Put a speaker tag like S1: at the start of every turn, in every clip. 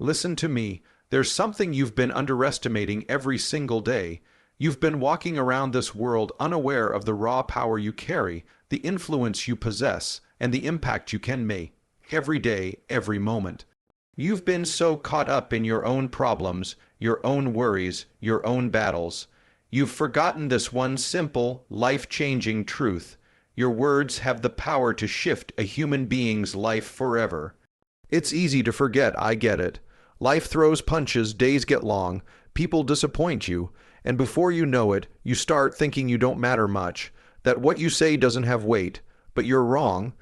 S1: Listen to me. There's something you've been underestimating every single day. You've been walking around this world unaware of the raw power you carry, the influence you possess, and the impact you can make every day, every moment. You've been so caught up in your own problems, your own worries, your own battles. You've forgotten this one simple, life-changing truth. Your words have the power to shift a human being's life forever. It's easy to forget, I get it. Life throws punches, days get long, people disappoint you, and before you know it, you start thinking you don't matter much, that what you say doesn't have weight. But you're wrong.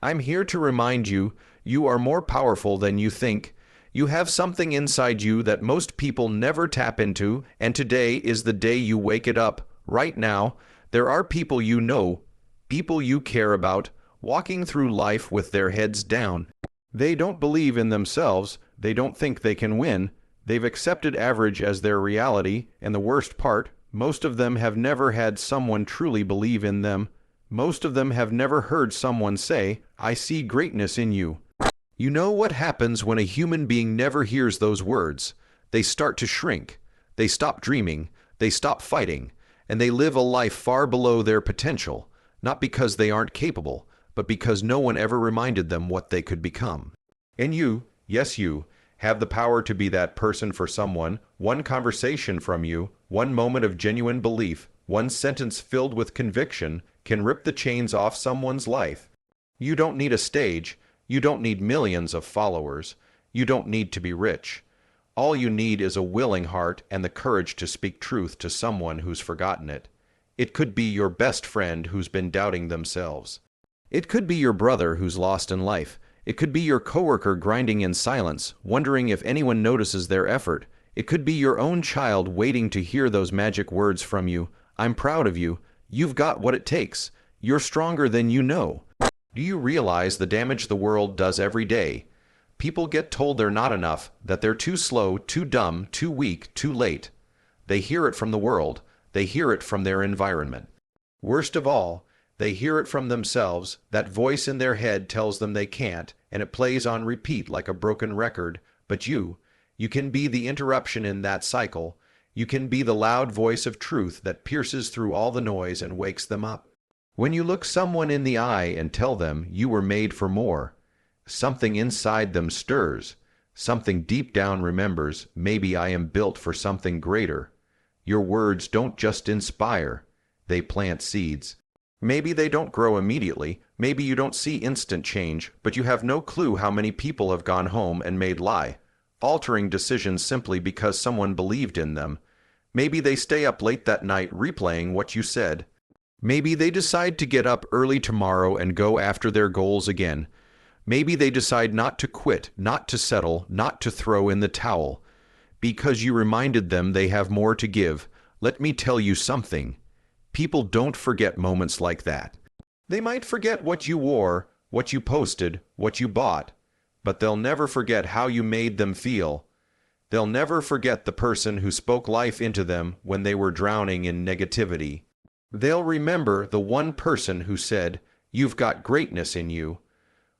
S1: I'm here to remind you, you are more powerful than you think. You have something inside you that most people never tap into, and today is the day you wake it up. Right now, there are people you know, people you care about, walking through life with their heads down. They don't believe in themselves, they don't think they can win, they've accepted average as their reality, and the worst part, most of them have never had someone truly believe in them. Most of them have never heard someone say, "I see greatness in you." You know what happens when a human being never hears those words? They start to shrink, they stop dreaming, they stop fighting, and they live a life far below their potential, not because they aren't capable, but because no one ever reminded them what they could become. And you, yes you, have the power to be that person for someone. One conversation from you, one moment of genuine belief, one sentence filled with conviction can rip the chains off someone's life. You don't need a stage, you don't need millions of followers, you don't need to be rich. All you need is a willing heart and the courage to speak truth to someone who's forgotten it. It could be your best friend who's been doubting themselves. It could be your brother who's lost in life. It could be your coworker grinding in silence, wondering if anyone notices their effort. It could be your own child waiting to hear those magic words from you. I'm proud of you. You've got what it takes. You're stronger than you know. Do you realize the damage the world does every day? People get told they're not enough, that they're too slow, too dumb, too weak, too late. They hear it from the world. They hear it from their environment. Worst of all, they hear it from themselves. That voice in their head tells them they can't, and it plays on repeat like a broken record. But you can be the interruption in that cycle. You can be the loud voice of truth that pierces through all the noise and wakes them up. When you look someone in the eye and tell them you were made for more, something inside them stirs. Something deep down remembers, maybe I am built for something greater. Your words don't just inspire, they plant seeds. Maybe they don't grow immediately, maybe you don't see instant change, but you have no clue how many people have gone home and made altering decisions simply because someone believed in them. Maybe they stay up late that night replaying what you said. Maybe they decide to get up early tomorrow and go after their goals again. Maybe they decide not to quit, not to settle, not to throw in the towel. Because you reminded them they have more to give. Let me tell you something. People don't forget moments like that. They might forget what you wore, what you posted, what you bought, but they'll never forget how you made them feel. They'll never forget the person who spoke life into them when they were drowning in negativity. They'll remember the one person who said, "You've got greatness in you."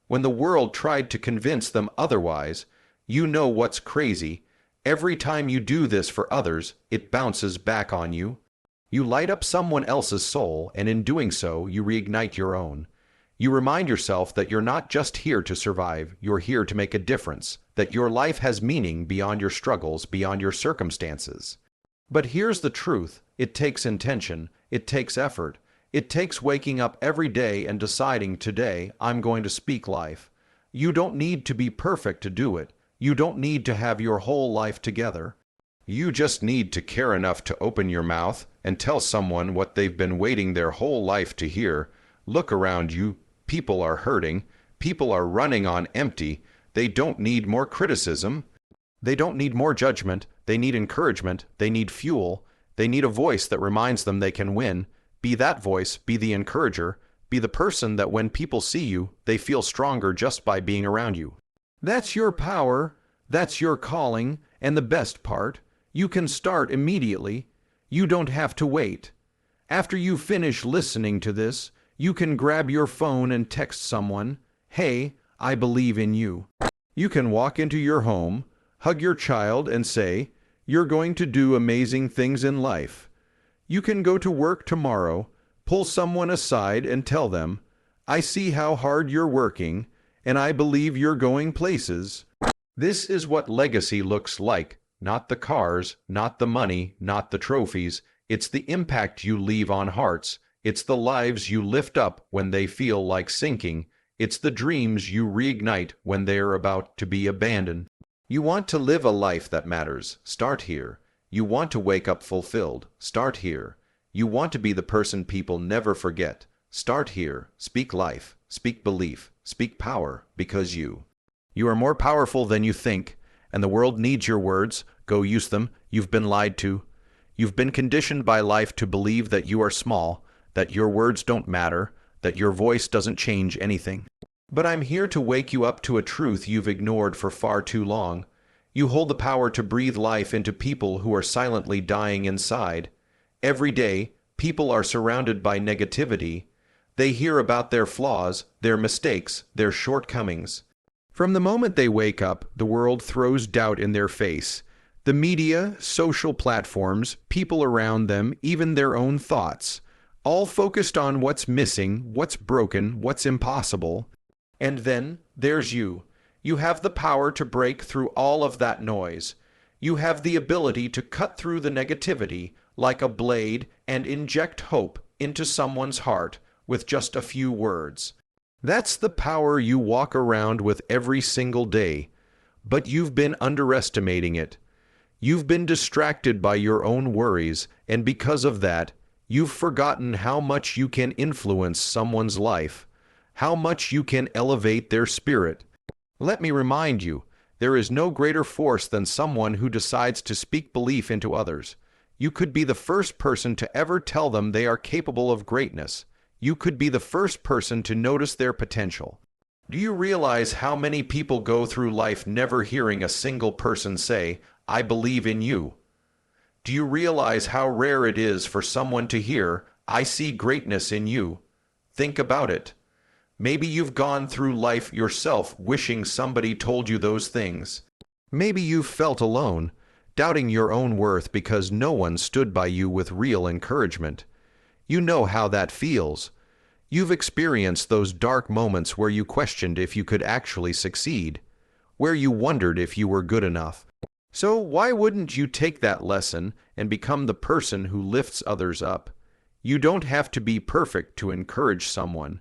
S1: When the world tried to convince them otherwise, you know what's crazy. Every time you do this for others, it bounces back on you. You light up someone else's soul, and in doing so, you reignite your own. You remind yourself that you're not just here to survive, you're here to make a difference, that your life has meaning beyond your struggles, beyond your circumstances. But here's the truth. It takes intention. It takes effort. It takes waking up every day and deciding, today, I'm going to speak life. You don't need to be perfect to do it. You don't need to have your whole life together. You just need to care enough to open your mouth and tell someone what they've been waiting their whole life to hear. Look around you. People are hurting. People are running on empty. They don't need more criticism. They don't need more judgment. They need encouragement. They need fuel. They need a voice that reminds them they can win. Be that voice. Be the encourager. Be the person that when people see you, they feel stronger just by being around you. That's your power. That's your calling. And the best part, you can start immediately. You don't have to wait. After you finish listening to this, you can grab your phone and text someone, "Hey, I believe in you." You can walk into your home, Hug your child and say, "You're going to do amazing things in life." You can go to work tomorrow, pull someone aside and tell them, "I see how hard you're working, and I believe you're going places." This is what legacy looks like. Not the cars, not the money, not the trophies. It's the impact you leave on hearts. It's the lives you lift up when they feel like sinking. It's the dreams you reignite when they are about to be abandoned. You want to live a life that matters? Start here. You want to wake up fulfilled? Start here. You want to be the person people never forget? Start here. Speak life. Speak belief. Speak power, because you are more powerful than you think, and the world needs your words. Go use them. You've been lied to. You've been conditioned by life to believe that you are small, that your words don't matter, that your voice doesn't change anything. But I'm here to wake you up to a truth you've ignored for far too long. You hold the power to breathe life into people who are silently dying inside. Every day, people are surrounded by negativity. They hear about their flaws, their mistakes, their shortcomings. From the moment they wake up, the world throws doubt in their face. The media, social platforms, people around them, even their own thoughts, all focused on what's missing, what's broken, what's impossible. And then there's you. You have the power to break through all of that noise. You have the ability to cut through the negativity like a blade and inject hope into someone's heart with just a few words. That's the power you walk around with every single day. But you've been underestimating it. You've been distracted by your own worries, and because of that, you've forgotten how much you can influence someone's life, how much you can elevate their spirit. Let me remind you, there is no greater force than someone who decides to speak belief into others. You could be the first person to ever tell them they are capable of greatness. You could be the first person to notice their potential. Do you realize how many people go through life never hearing a single person say, "I believe in you"? Do you realize how rare it is for someone to hear, "I see greatness in you"? Think about it. Maybe you've gone through life yourself wishing somebody told you those things. Maybe you've felt alone, doubting your own worth because no one stood by you with real encouragement. You know how that feels. You've experienced those dark moments where you questioned if you could actually succeed, where you wondered if you were good enough. So why wouldn't you take that lesson and become the person who lifts others up? You don't have to be perfect to encourage someone.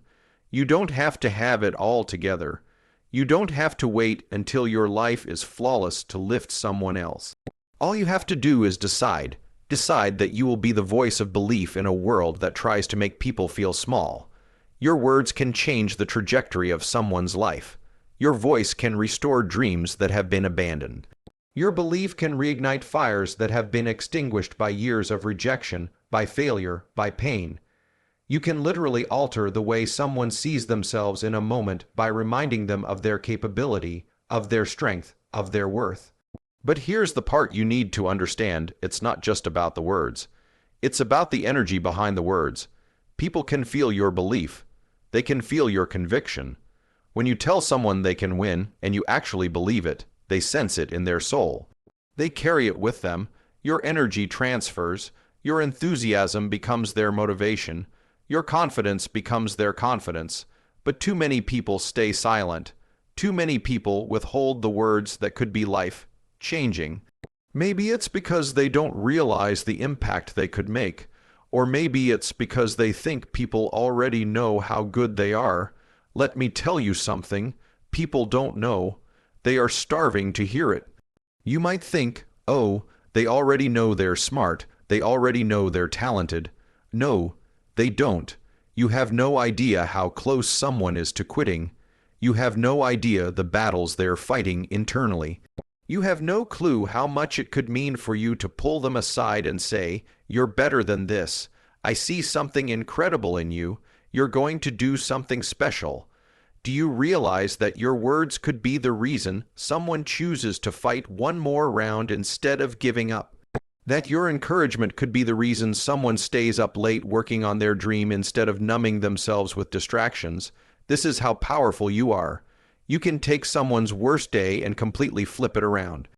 S1: You don't have to have it all together. You don't have to wait until your life is flawless to lift someone else. All you have to do is decide. Decide that you will be the voice of belief in a world that tries to make people feel small. Your words can change the trajectory of someone's life. Your voice can restore dreams that have been abandoned. Your belief can reignite fires that have been extinguished by years of rejection, by failure, by pain. You can literally alter the way someone sees themselves in a moment by reminding them of their capability, of their strength, of their worth. But here's the part you need to understand. It's not just about the words. It's about the energy behind the words. People can feel your belief. They can feel your conviction. When you tell someone they can win, and you actually believe it, they sense it in their soul. They carry it with them. Your energy transfers. Your enthusiasm becomes their motivation. Your confidence becomes their confidence. But too many people stay silent. Too many people withhold the words that could be life-changing. Maybe it's because they don't realize the impact they could make. Or maybe it's because they think people already know how good they are. Let me tell you something. People don't know. They are starving to hear it. You might think, oh, they already know they're smart. They already know they're talented. No, they don't. You have no idea how close someone is to quitting. You have no idea the battles they're fighting internally. You have no clue how much it could mean for you to pull them aside and say, "You're better than this. I see something incredible in you. You're going to do something special." Do you realize that your words could be the reason someone chooses to fight one more round instead of giving up? That your encouragement could be the reason someone stays up late working on their dream instead of numbing themselves with distractions? This is how powerful you are. You can take someone's worst day and completely flip it around.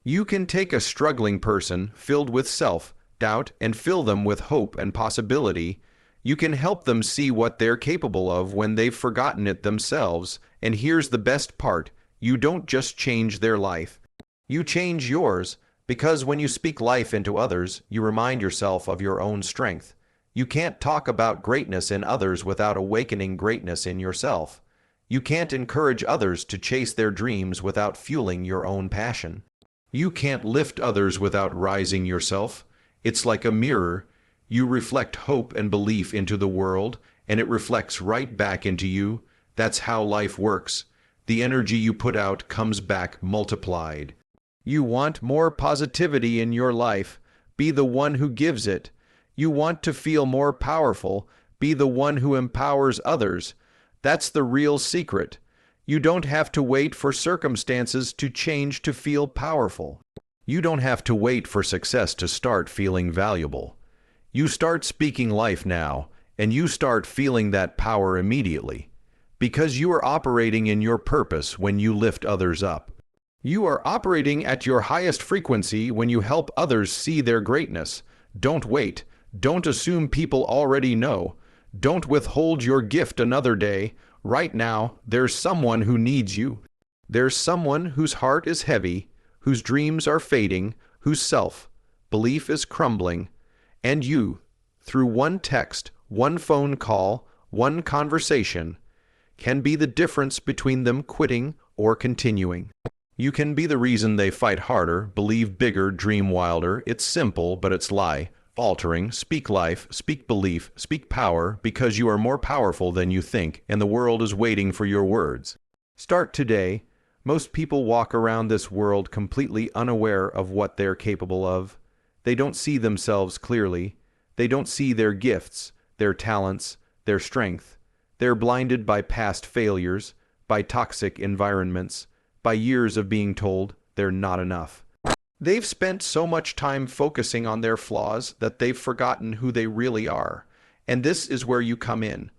S1: You can take a struggling person filled with self-doubt and fill them with hope and possibility. You can help them see what they're capable of when they've forgotten it themselves. And here's the best part: you don't just change their life, you change yours, because when you speak life into others, you remind yourself of your own strength. You can't talk about greatness in others without awakening greatness in yourself. You can't encourage others to chase their dreams without fueling your own passion. You can't lift others without rising yourself. It's like a mirror. You reflect hope and belief into the world, and it reflects right back into you. That's how life works. The energy you put out comes back multiplied. You want more positivity in your life? Be the one who gives it. You want to feel more powerful? Be the one who empowers others. That's the real secret. You don't have to wait for circumstances to change to feel powerful. You don't have to wait for success to start feeling valuable. You start speaking life now, and you start feeling that power immediately, because you are operating in your purpose when you lift others up. You are operating at your highest frequency when you help others see their greatness. Don't wait. Don't assume people already know. Don't withhold your gift another day. Right now, there's someone who needs you. There's someone whose heart is heavy, whose dreams are fading, whose self-belief is crumbling. And you, through one text, one phone call, one conversation, can be the difference between them quitting or continuing. You can be the reason they fight harder, believe bigger, dream wilder. It's simple, but it's life-altering. Speak life, speak belief, speak power, because you are more powerful than you think, and the world is waiting for your words. Start today. Most people walk around this world completely unaware of what they're capable of. They don't see themselves clearly. They don't see their gifts, their talents, their strength. They're blinded by past failures, by toxic environments, by years of being told they're not enough. They've spent so much time focusing on their flaws that they've forgotten who they really are. And this is where you come in.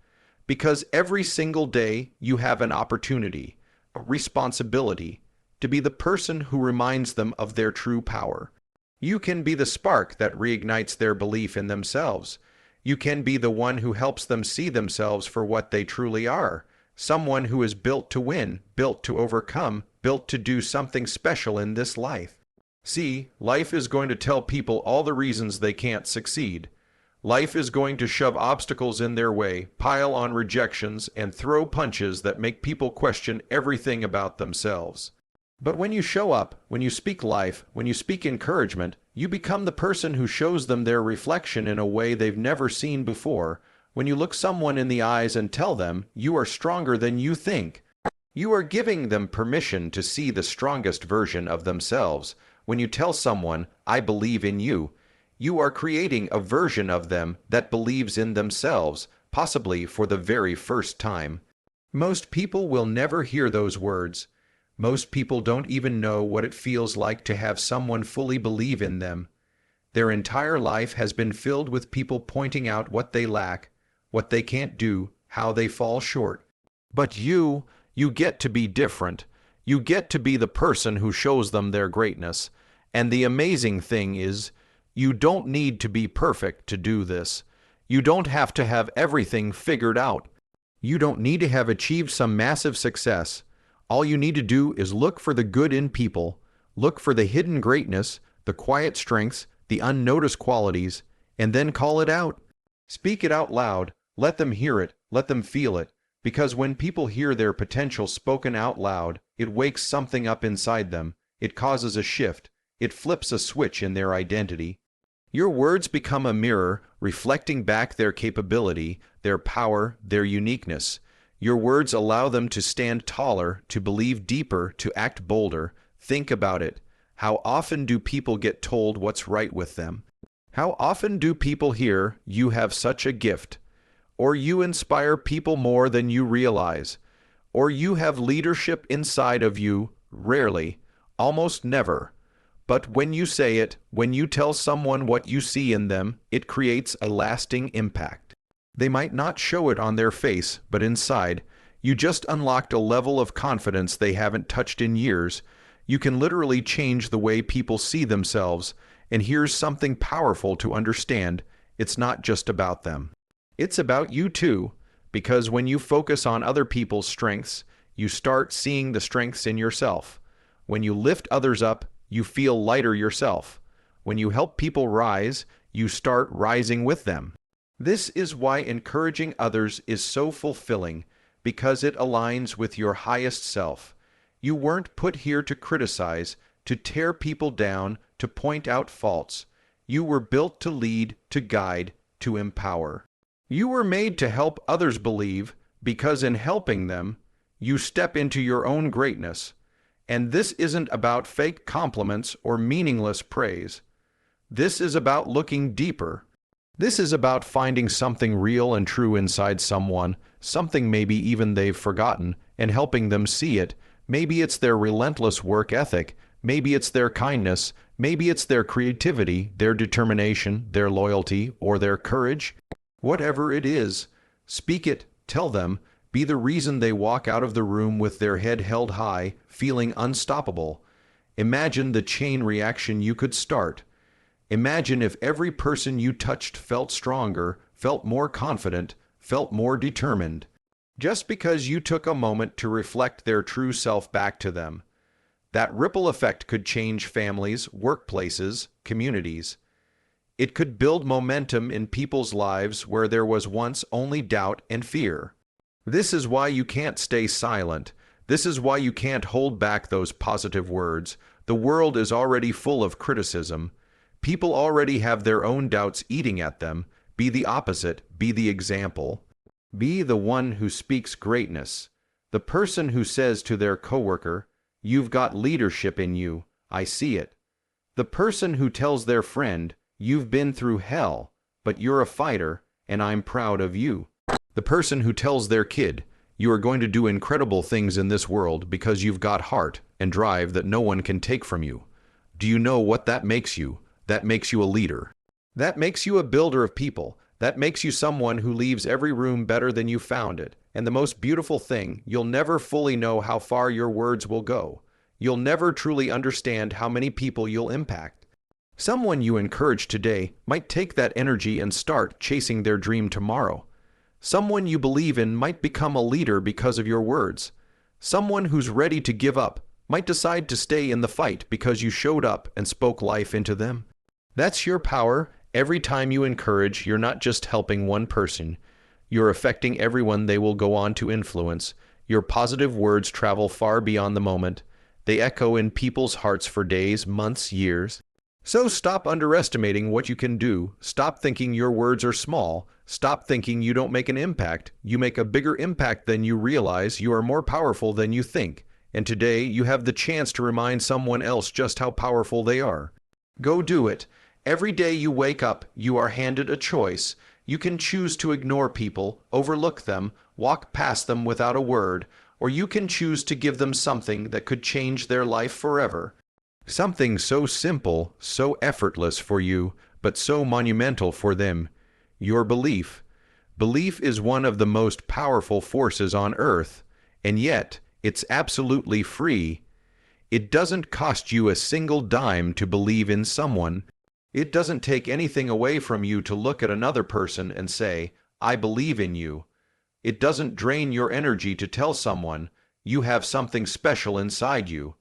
S1: Because every single day you have an opportunity, a responsibility, to be the person who reminds them of their true power. You can be the spark that reignites their belief in themselves. You can be the one who helps them see themselves for what they truly are. Someone who is built to win, built to overcome, built to do something special in this life. See, life is going to tell people all the reasons they can't succeed. Life is going to shove obstacles in their way, pile on rejections, and throw punches that make people question everything about themselves. But when you show up, when you speak life, when you speak encouragement, you become the person who shows them their reflection in a way they've never seen before. When you look someone in the eyes and tell them you are stronger than you think, you are giving them permission to see the strongest version of themselves. When you tell someone, I believe in you, you are creating a version of them that believes in themselves, possibly for the very first time. Most people will never hear those words. Most people don't even know what it feels like to have someone fully believe in them. Their entire life has been filled with people pointing out what they lack, what they can't do, how they fall short. But you get to be different. You get to be the person who shows them their greatness. And the amazing thing is, you don't need to be perfect to do this. You don't have to have everything figured out. You don't need to have achieved some massive success. All you need to do is look for the good in people, look for the hidden greatness, the quiet strengths, the unnoticed qualities, and then call it out. Speak it out loud. Let them hear it. Let them feel it. Because when people hear their potential spoken out loud, it wakes something up inside them. It causes a shift. It flips a switch in their identity. Your words become a mirror, reflecting back their capability, their power, their uniqueness. Your words allow them to stand taller, to believe deeper, to act bolder. Think about it. How often do people get told what's right with them? How often do people hear, you have such a gift? Or you inspire people more than you realize? Or you have leadership inside of you? Rarely. Almost never. But when you say it, when you tell someone what you see in them, it creates a lasting impact. They might not show it on their face, but inside, you just unlocked a level of confidence they haven't touched in years. You can literally change the way people see themselves, and here's something powerful to understand. It's not just about them. It's about you too, because when you focus on other people's strengths, you start seeing the strengths in yourself. When you lift others up, you feel lighter yourself. When you help people rise, you start rising with them. This is why encouraging others is so fulfilling, because it aligns with your highest self. You weren't put here to criticize, to tear people down, to point out faults. You were built to lead, to guide, to empower. You were made to help others believe, because in helping them, you step into your own greatness. And this isn't about fake compliments or meaningless praise. This is about looking deeper. This is about finding something real and true inside someone, something maybe even they've forgotten, and helping them see it. Maybe it's their relentless work ethic. Maybe it's their kindness. Maybe it's their creativity, their determination, their loyalty, or their courage. Whatever it is, speak it, tell them, be the reason they walk out of the room with their head held high, feeling unstoppable. Imagine the chain reaction you could start. Imagine if every person you touched felt stronger, felt more confident, felt more determined, just because you took a moment to reflect their true self back to them. That ripple effect could change families, workplaces, communities. It could build momentum in people's lives where there was once only doubt and fear. This is why you can't stay silent. This is why you can't hold back those positive words. The world is already full of criticism. People already have their own doubts eating at them. Be the opposite. Be the example. Be the one who speaks greatness. The person who says to their coworker, "You've got leadership in you. I see it." The person who tells their friend, "You've been through hell, but you're a fighter, and I'm proud of you." The person who tells their kid, "You are going to do incredible things in this world because you've got heart and drive that no one can take from you." Do you know what that makes you? That makes you a leader. That makes you a builder of people. That makes you someone who leaves every room better than you found it. And the most beautiful thing, you'll never fully know how far your words will go. You'll never truly understand how many people you'll impact. Someone you encourage today might take that energy and start chasing their dream tomorrow. Someone you believe in might become a leader because of your words. Someone who's ready to give up might decide to stay in the fight because you showed up and spoke life into them. That's your power. Every time you encourage, you're not just helping one person. You're affecting everyone they will go on to influence. Your positive words travel far beyond the moment. They echo in people's hearts for days, months, years. So stop underestimating what you can do. Stop thinking your words are small. Stop thinking you don't make an impact. You make a bigger impact than you realize. You are more powerful than you think. And today, you have the chance to remind someone else just how powerful they are. Go do it. Every day you wake up, you are handed a choice. You can choose to ignore people, overlook them, walk past them without a word, or you can choose to give them something that could change their life forever. Something so simple, so effortless for you, but so monumental for them. Your belief. Belief is one of the most powerful forces on earth, and yet it's absolutely free. It doesn't cost you a single dime to believe in someone. It doesn't take anything away from you to look at another person and say, "I believe in you." It doesn't drain your energy to tell someone, "You have something special inside you."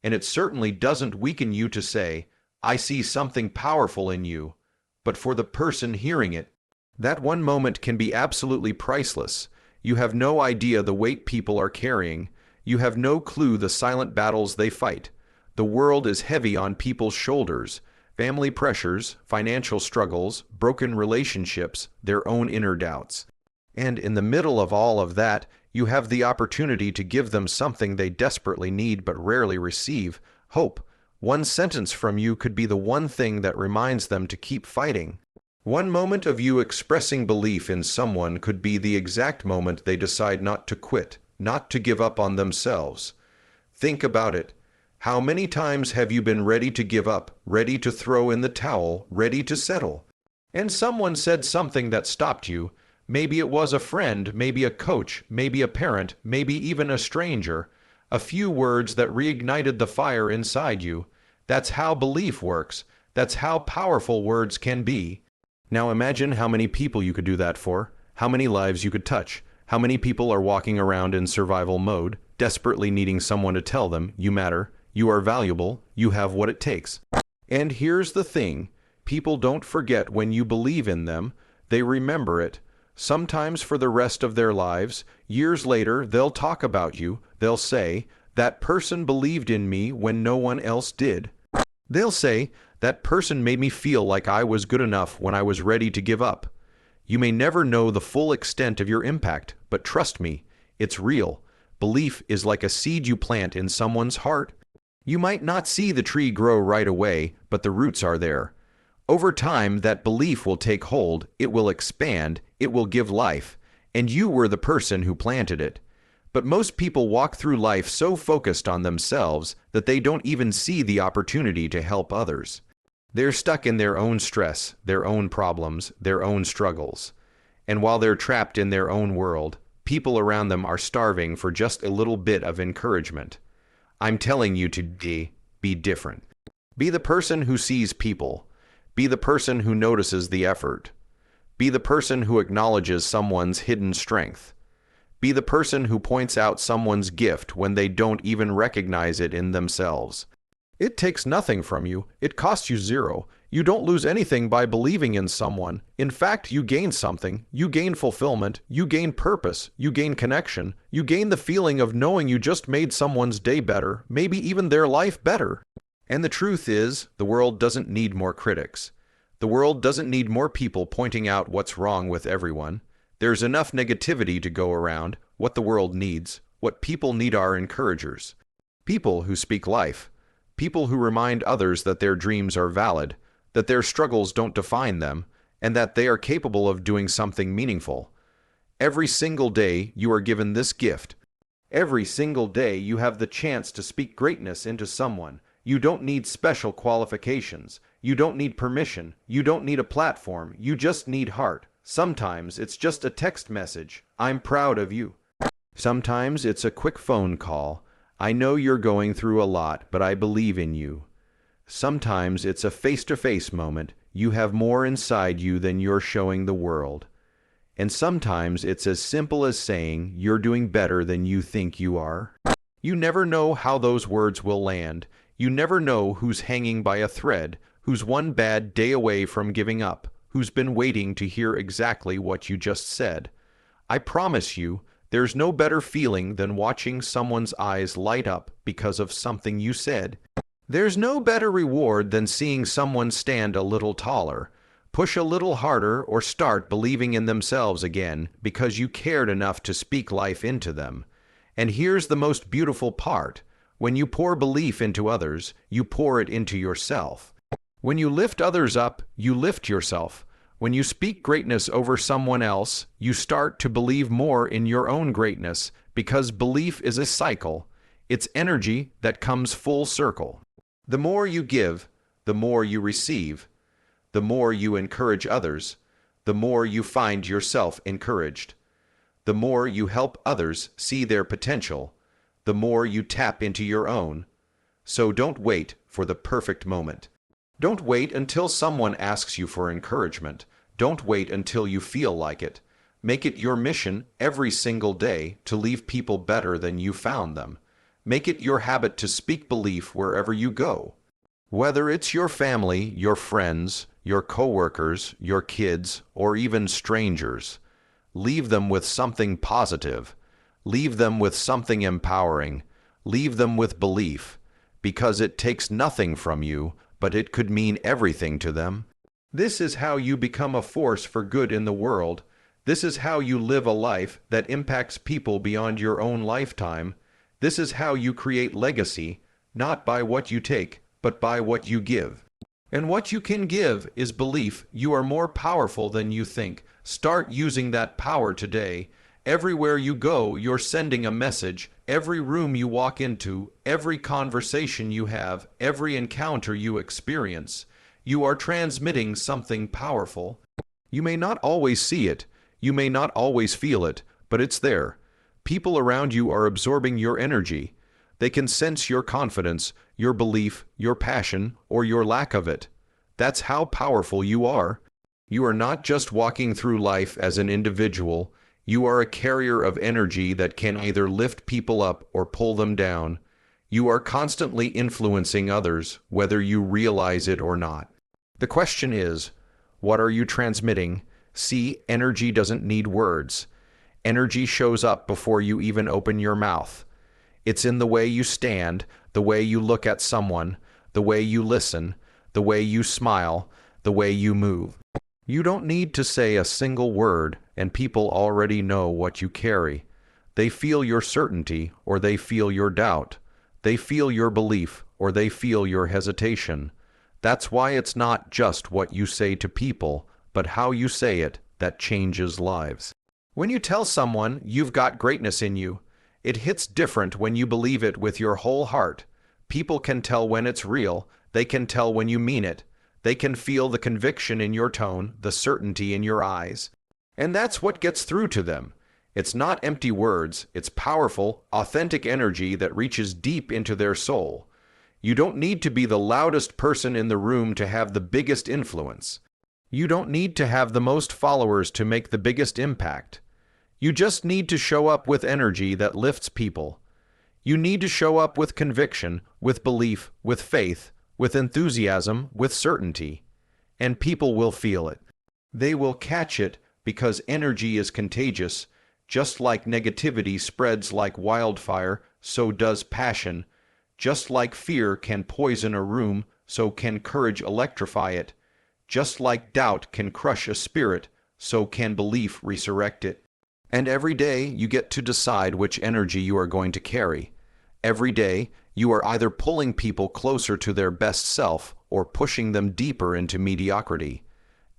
S1: And it certainly doesn't weaken you to say, "I see something powerful in you." But for the person hearing it, that one moment can be absolutely priceless. You have no idea the weight people are carrying. You have no clue the silent battles they fight. The world is heavy on people's shoulders. Family pressures, financial struggles, broken relationships, their own inner doubts. And in the middle of all of that, you have the opportunity to give them something they desperately need but rarely receive: hope. One sentence from you could be the one thing that reminds them to keep fighting. One moment of you expressing belief in someone could be the exact moment they decide not to quit, not to give up on themselves. Think about it. How many times have you been ready to give up, ready to throw in the towel, ready to settle? And someone said something that stopped you. Maybe it was a friend, maybe a coach, maybe a parent, maybe even a stranger. A few words that reignited the fire inside you. That's how belief works. That's how powerful words can be. Now imagine how many people you could do that for, how many lives you could touch, how many people are walking around in survival mode, desperately needing someone to tell them, you matter, you are valuable, you have what it takes. And here's the thing, people don't forget when you believe in them, they remember it. Sometimes for the rest of their lives, years later, they'll talk about you, they'll say, that person believed in me when no one else did. They'll say, that person made me feel like I was good enough when I was ready to give up. You may never know the full extent of your impact, but trust me, it's real. Belief is like a seed you plant in someone's heart. You might not see the tree grow right away, but the roots are there. Over time, that belief will take hold, it will expand, it will give life, and you were the person who planted it. But most people walk through life so focused on themselves that they don't even see the opportunity to help others. They're stuck in their own stress, their own problems, their own struggles. And while they're trapped in their own world, people around them are starving for just a little bit of encouragement. I'm telling you to be different. Be the person who sees people. Be the person who notices the effort. Be the person who acknowledges someone's hidden strength. Be the person who points out someone's gift when they don't even recognize it in themselves. It takes nothing from you. It costs you zero. You don't lose anything by believing in someone. In fact, you gain something. You gain fulfillment. You gain purpose. You gain connection. You gain the feeling of knowing you just made someone's day better, maybe even their life better. And the truth is, the world doesn't need more critics. The world doesn't need more people pointing out what's wrong with everyone. There's enough negativity to go around. What the world needs, what people need are encouragers. People who speak life. People who remind others that their dreams are valid, that their struggles don't define them, and that they are capable of doing something meaningful. Every single day you are given this gift. Every single day you have the chance to speak greatness into someone. You don't need special qualifications. You don't need permission. You don't need a platform. You just need heart. Sometimes it's just a text message. I'm proud of you. Sometimes it's a quick phone call. I know you're going through a lot, but I believe in you. Sometimes it's a face-to-face moment. You have more inside you than you're showing the world. And sometimes it's as simple as saying you're doing better than you think you are. You never know how those words will land. You never know who's hanging by a thread, who's one bad day away from giving up, who's been waiting to hear exactly what you just said. I promise you, there's no better feeling than watching someone's eyes light up because of something you said. There's no better reward than seeing someone stand a little taller, push a little harder, or start believing in themselves again because you cared enough to speak life into them. And here's the most beautiful part. When you pour belief into others, you pour it into yourself. When you lift others up, you lift yourself. When you speak greatness over someone else, you start to believe more in your own greatness because belief is a cycle. It's energy that comes full circle. The more you give, the more you receive. The more you encourage others, the more you find yourself encouraged. The more you help others see their potential, the more you tap into your own. So don't wait for the perfect moment. Don't wait until someone asks you for encouragement. Don't wait until you feel like it. Make it your mission every single day to leave people better than you found them. Make it your habit to speak belief wherever you go. Whether it's your family, your friends, your coworkers, your kids, or even strangers, leave them with something positive. Leave them with something empowering. Leave them with belief, because it takes nothing from you, but it could mean everything to them. This is how you become a force for good in the world. This is how you live a life that impacts people beyond your own lifetime. This is how you create legacy, not by what you take, but by what you give. And what you can give is belief. You are more powerful than you think. Start using that power today. Everywhere you go, you're sending a message. Every room you walk into, every conversation you have, every encounter you experience, you are transmitting something powerful. You may not always see it. You may not always feel it, but it's there. People around you are absorbing your energy. They can sense your confidence, your belief, your passion, or your lack of it. That's how powerful you are. You are not just walking through life as an individual. You are a carrier of energy that can either lift people up or pull them down. You are constantly influencing others, whether you realize it or not. The question is, what are you transmitting? See, energy doesn't need words. Energy shows up before you even open your mouth. It's in the way you stand, the way you look at someone, the way you listen, the way you smile, the way you move. You don't need to say a single word, and people already know what you carry. They feel your certainty, or they feel your doubt. They feel your belief, or they feel your hesitation. That's why it's not just what you say to people, but how you say it that changes lives. When you tell someone you've got greatness in you, it hits different when you believe it with your whole heart. People can tell when it's real. They can tell when you mean it. They can feel the conviction in your tone, the certainty in your eyes. And that's what gets through to them. It's not empty words. It's powerful, authentic energy that reaches deep into their soul. You don't need to be the loudest person in the room to have the biggest influence. You don't need to have the most followers to make the biggest impact. You just need to show up with energy that lifts people. You need to show up with conviction, with belief, with faith, with enthusiasm, with certainty. And people will feel it. They will catch it because energy is contagious. Just like negativity spreads like wildfire, so does passion. Just like fear can poison a room, so can courage electrify it. Just like doubt can crush a spirit, so can belief resurrect it. And every day you get to decide which energy you are going to carry. Every day you are either pulling people closer to their best self or pushing them deeper into mediocrity.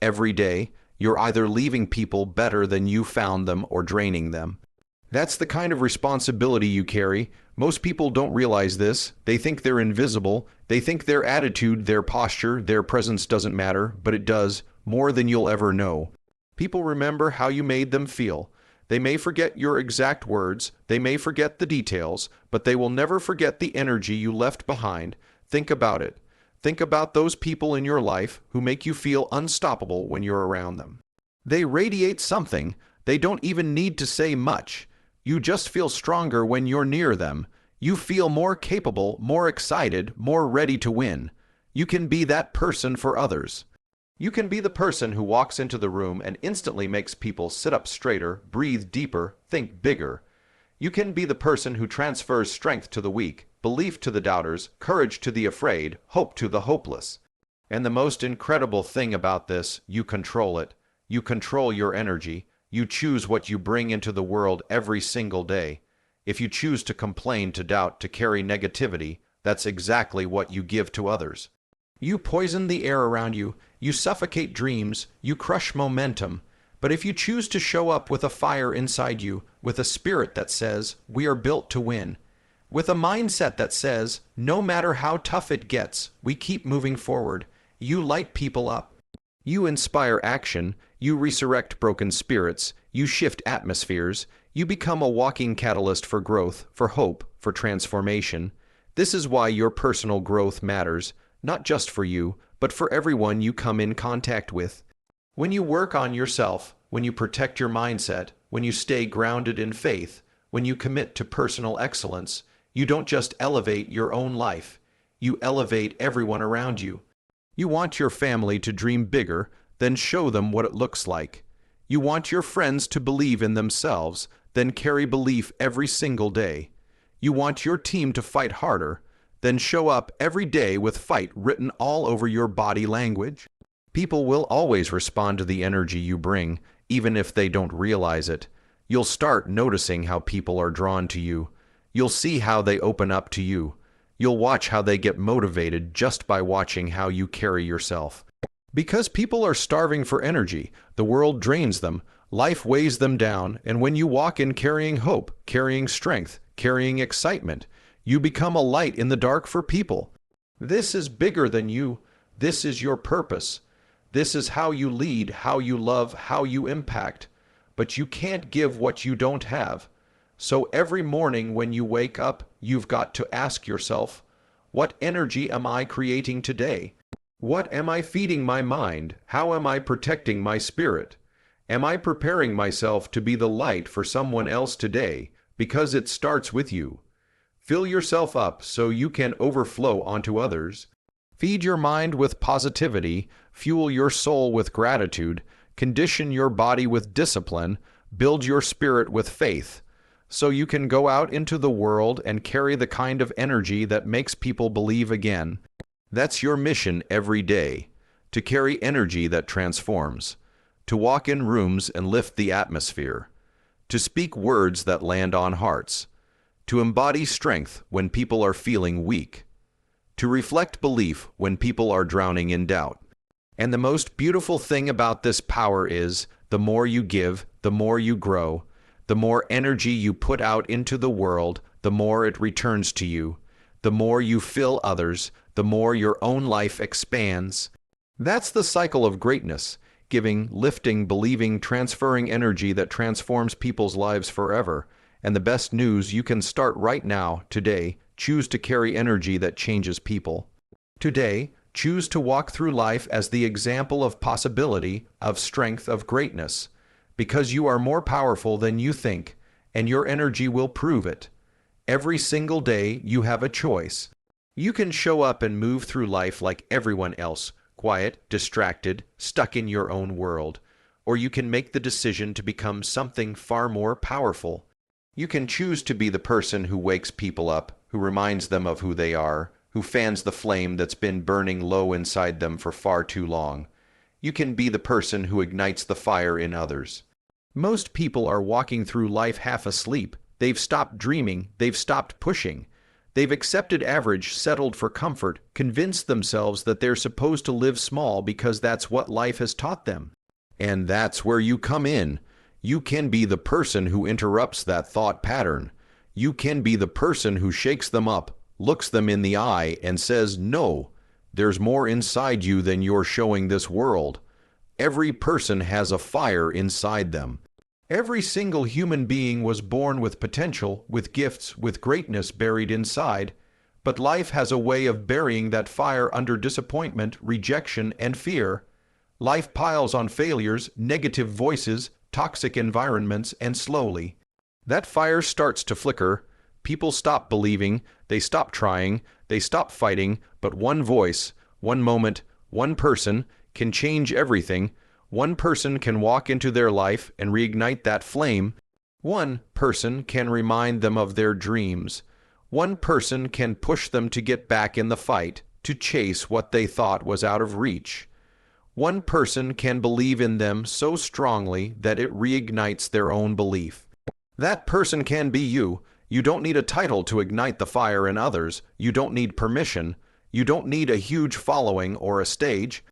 S1: Every day you're either leaving people better than you found them or draining them. That's the kind of responsibility you carry. Most people don't realize this. They think they're invisible. They think their attitude, their posture, their presence doesn't matter, but it does, more than you'll ever know. People remember how you made them feel. They may forget your exact words, they may forget the details, but they will never forget the energy you left behind. Think about it. Think about those people in your life who make you feel unstoppable when you're around them. They radiate something. They don't even need to say much. You just feel stronger when you're near them. You feel more capable, more excited, more ready to win. You can be that person for others. You can be the person who walks into the room and instantly makes people sit up straighter, breathe deeper, think bigger. You can be the person who transfers strength to the weak, belief to the doubters, courage to the afraid, hope to the hopeless. And the most incredible thing about this, you control it. You control your energy. You choose what you bring into the world every single day. If you choose to complain, to doubt, to carry negativity, that's exactly what you give to others. You poison the air around you, you suffocate dreams, you crush momentum. But if you choose to show up with a fire inside you, with a spirit that says, we are built to win, with a mindset that says, no matter how tough it gets, we keep moving forward, you light people up. You inspire action, you resurrect broken spirits, you shift atmospheres, you become a walking catalyst for growth, for hope, for transformation. This is why your personal growth matters. Not just for you, but for everyone you come in contact with. When you work on yourself, when you protect your mindset, when you stay grounded in faith, when you commit to personal excellence, you don't just elevate your own life, you elevate everyone around you. You want your family to dream bigger, then show them what it looks like. You want your friends to believe in themselves, then carry belief every single day. You want your team to fight harder, then show up every day with fight written all over your body language. People will always respond to the energy you bring, even if they don't realize it. You'll start noticing how people are drawn to you. You'll see how they open up to you. You'll watch how they get motivated just by watching how you carry yourself. Because people are starving for energy, the world drains them, life weighs them down, and when you walk in carrying hope, carrying strength, carrying excitement, you become a light in the dark for people. This is bigger than you. This is your purpose. This is how you lead, how you love, how you impact. But you can't give what you don't have. So every morning when you wake up, you've got to ask yourself, what energy am I creating today? What am I feeding my mind? How am I protecting my spirit? Am I preparing myself to be the light for someone else today? Because it starts with you. Fill yourself up so you can overflow onto others. Feed your mind with positivity, fuel your soul with gratitude, condition your body with discipline, build your spirit with faith, so you can go out into the world and carry the kind of energy that makes people believe again. That's your mission every day, to carry energy that transforms, to walk in rooms and lift the atmosphere, to speak words that land on hearts, to embody strength when people are feeling weak, to reflect belief when people are drowning in doubt. And the most beautiful thing about this power is, the more you give, the more you grow, the more energy you put out into the world, the more it returns to you. The more you fill others, the more your own life expands. That's the cycle of greatness, giving, lifting, believing, transferring energy that transforms people's lives forever. And the best news, you can start right now, today. Choose to carry energy that changes people. Today, choose to walk through life as the example of possibility, of strength, of greatness. Because you are more powerful than you think, and your energy will prove it. Every single day, you have a choice. You can show up and move through life like everyone else, quiet, distracted, stuck in your own world. Or you can make the decision to become something far more powerful. You can choose to be the person who wakes people up, who reminds them of who they are, who fans the flame that's been burning low inside them for far too long. You can be the person who ignites the fire in others. Most people are walking through life half asleep. They've stopped dreaming. They've stopped pushing. They've accepted average, settled for comfort, convinced themselves that they're supposed to live small because that's what life has taught them. And that's where you come in. You can be the person who interrupts that thought pattern. You can be the person who shakes them up, looks them in the eye, and says, no, there's more inside you than you're showing this world. Every person has a fire inside them. Every single human being was born with potential, with gifts, with greatness buried inside, but life has a way of burying that fire under disappointment, rejection, and fear. Life piles on failures, negative voices, toxic environments, and slowly, that fire starts to flicker. People stop believing, they stop trying, they stop fighting, but one voice, one moment, one person can change everything. One person can walk into their life and reignite that flame. One person can remind them of their dreams. One person can push them to get back in the fight, to chase what they thought was out of reach. One person can believe in them so strongly that it reignites their own belief. That person can be you. You don't need a title to ignite the fire in others. You don't need permission. You don't need a huge following or a stage.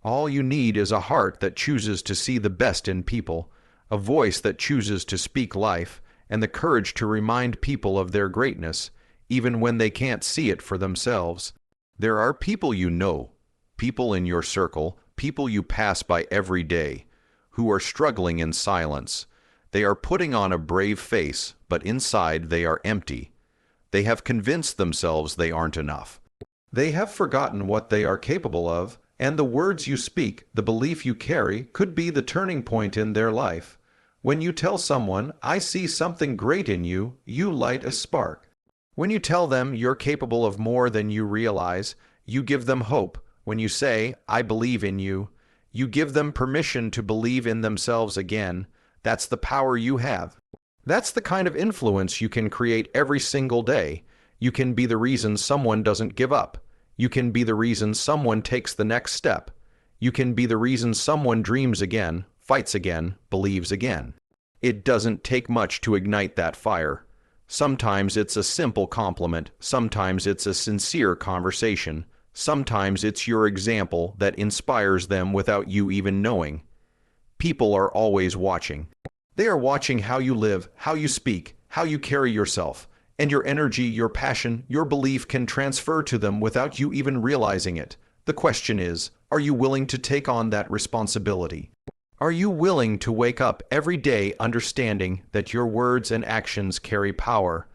S1: All you need is a heart that chooses to see the best in people, a voice that chooses to speak life, and the courage to remind people of their greatness, even when they can't see it for themselves. There are people you know, people in your circle, people you pass by every day, who are struggling in silence. They are putting on a brave face, but inside they are empty. They have convinced themselves they aren't enough. They have forgotten what they are capable of, and the words you speak, the belief you carry, could be the turning point in their life. When you tell someone, I see something great in you, you light a spark. When you tell them you're capable of more than you realize, you give them hope. When you say, I believe in you, you give them permission to believe in themselves again. That's the power you have. That's the kind of influence you can create every single day. You can be the reason someone doesn't give up. You can be the reason someone takes the next step. You can be the reason someone dreams again, fights again, believes again. It doesn't take much to ignite that fire. Sometimes it's a simple compliment. Sometimes it's a sincere conversation. Sometimes it's your example that inspires them without you even knowing. People are always watching. They are watching how you live, how you speak, how you carry yourself. And your energy, your passion, your belief can transfer to them without you even realizing it. The question is, are you willing to take on that responsibility? Are you willing to wake up every day understanding that your words and actions carry power?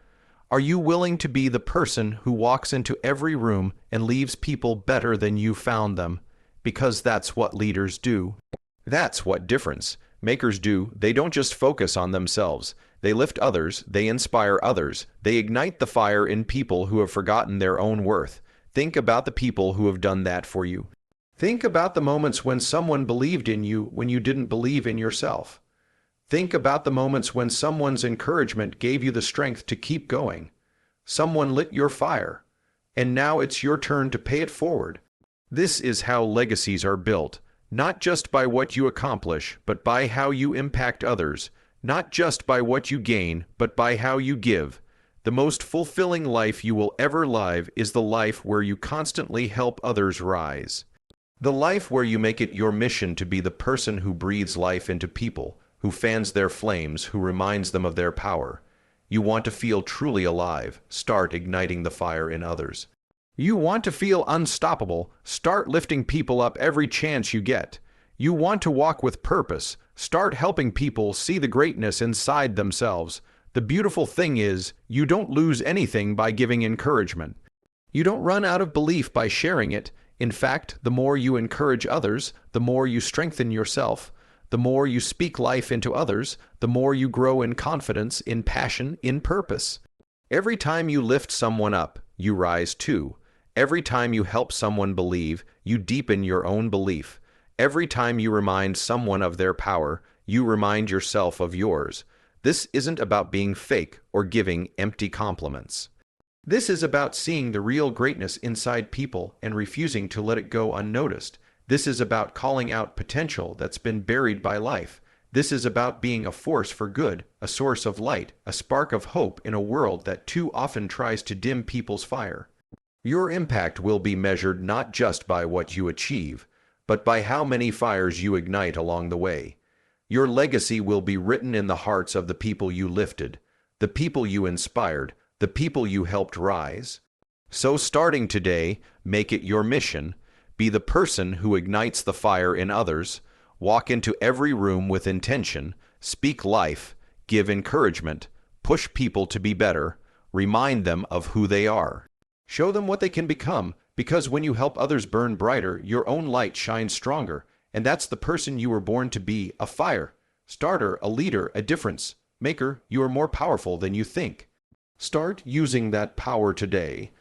S1: Are you willing to be the person who walks into every room and leaves people better than you found them? Because that's what leaders do. That's what difference makers do. They don't just focus on themselves. They lift others, they inspire others, they ignite the fire in people who have forgotten their own worth. Think about the people who have done that for you. Think about the moments when someone believed in you when you didn't believe in yourself. Think about the moments when someone's encouragement gave you the strength to keep going. Someone lit your fire, and now it's your turn to pay it forward. This is how legacies are built, not just by what you accomplish, but by how you impact others, not just by what you gain, but by how you give. The most fulfilling life you will ever live is the life where you constantly help others rise. The life where you make it your mission to be the person who breathes life into people, who fans their flames, who reminds them of their power. You want to feel truly alive. Start igniting the fire in others. You want to feel unstoppable. Start lifting people up every chance you get. You want to walk with purpose. Start helping people see the greatness inside themselves. The beautiful thing is, you don't lose anything by giving encouragement. You don't run out of belief by sharing it. In fact, the more you encourage others, the more you strengthen yourself. The more you speak life into others, the more you grow in confidence, in passion, in purpose. Every time you lift someone up, you rise too. Every time you help someone believe, you deepen your own belief. Every time you remind someone of their power, you remind yourself of yours. This isn't about being fake or giving empty compliments. This is about seeing the real greatness inside people and refusing to let it go unnoticed. This is about calling out potential that's been buried by life. This is about being a force for good, a source of light, a spark of hope in a world that too often tries to dim people's fire. Your impact will be measured not just by what you achieve, but by how many fires you ignite along the way. Your legacy will be written in the hearts of the people you lifted, the people you inspired, the people you helped rise. So starting today, make it your mission. Be the person who ignites the fire in others. Walk into every room with intention. Speak life. Give encouragement. Push people to be better. Remind them of who they are. Show them what they can become, because when you help others burn brighter, your own light shines stronger. And that's the person you were born to be, a fire starter, a leader, a difference maker. You are more powerful than you think. Start using that power today.